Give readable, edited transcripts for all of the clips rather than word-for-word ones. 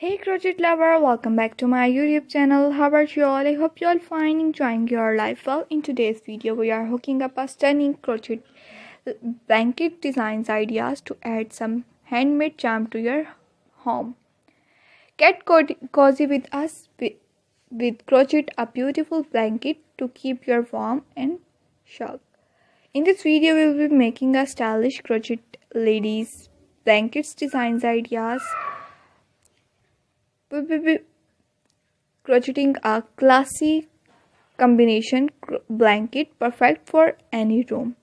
Hey crochet lover, welcome back to my YouTube channel. How are you all? I hope you all fine, enjoying your life well. In today's video, we are hooking up a stunning crochet blanket designs ideas to add some handmade charm to your home. Get cozy with us with crochet a beautiful blanket to keep you warm and snug. In this video, we will be making a stylish crochet ladies blankets designs ideas. We will be crocheting a classy combination blanket perfect for any room.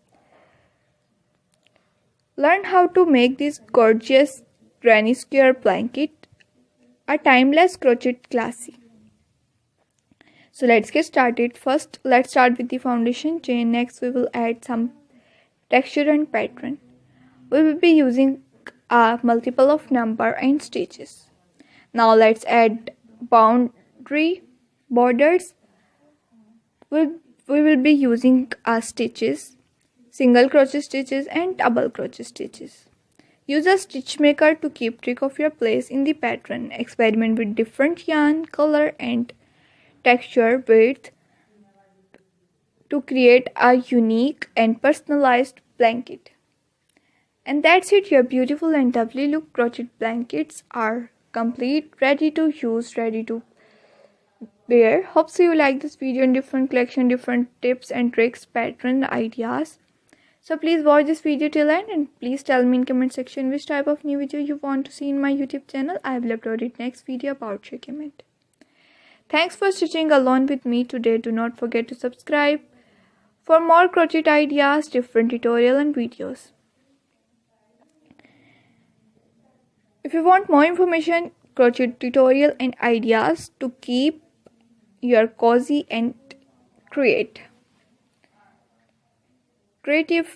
Learn how to make this gorgeous granny square blanket a timeless crochet classy. So let's get started. First, let's start with the foundation chain. Next, we will add some texture and pattern. We will be using a multiple of number and stitches. Now let's add boundary borders. We will be using stitches, single crochet stitches and double crochet stitches. Use a stitch maker to keep track of your place in the pattern. Experiment with different yarn, color and texture width to create a unique and personalized blanket. And that's it. Your beautiful and lovely look crochet blankets are complete, ready to use, ready to wear. Hope so you like this video in different collection, different tips and tricks, pattern ideas. So please watch this video till end and please tell me in comment section which type of new video you want to see in my YouTube channel. I will upload it next video about your comment. Thanks for stitching along with me today. Do not forget to subscribe for more crochet ideas, different tutorial and videos. If you want more information, crochet tutorial and ideas to keep your cozy and creative.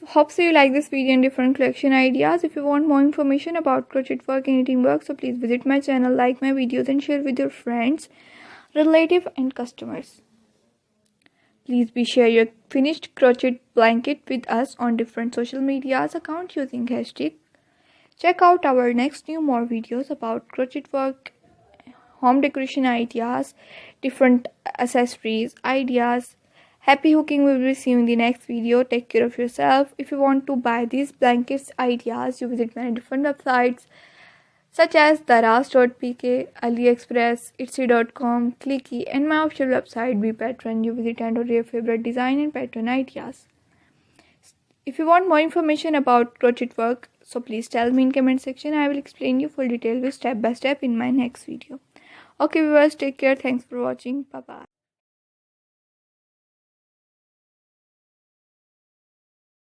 Hope so you like this video and different collection ideas. If you want more information about crochet work and knitting work, so please visit my channel, like my videos and share with your friends, relatives and customers. Please be share your finished crochet blanket with us on different social medias account using hashtag. Check out our next more videos about crochet work, home decoration ideas, different accessories ideas. Happy hooking. We will be seeing you in the next video. Take care of yourself. If you want to buy these blankets ideas, you visit many different websites such as daraz.pk, AliExpress, Etsy.com, Clicky and my official website BePatron. You visit and order your favorite design and pattern ideas. If you want more information about crochet work, so please tell me in comment section. I will explain you full detail with step by step in my next video. Okay viewers, take care. Thanks for watching. Bye bye.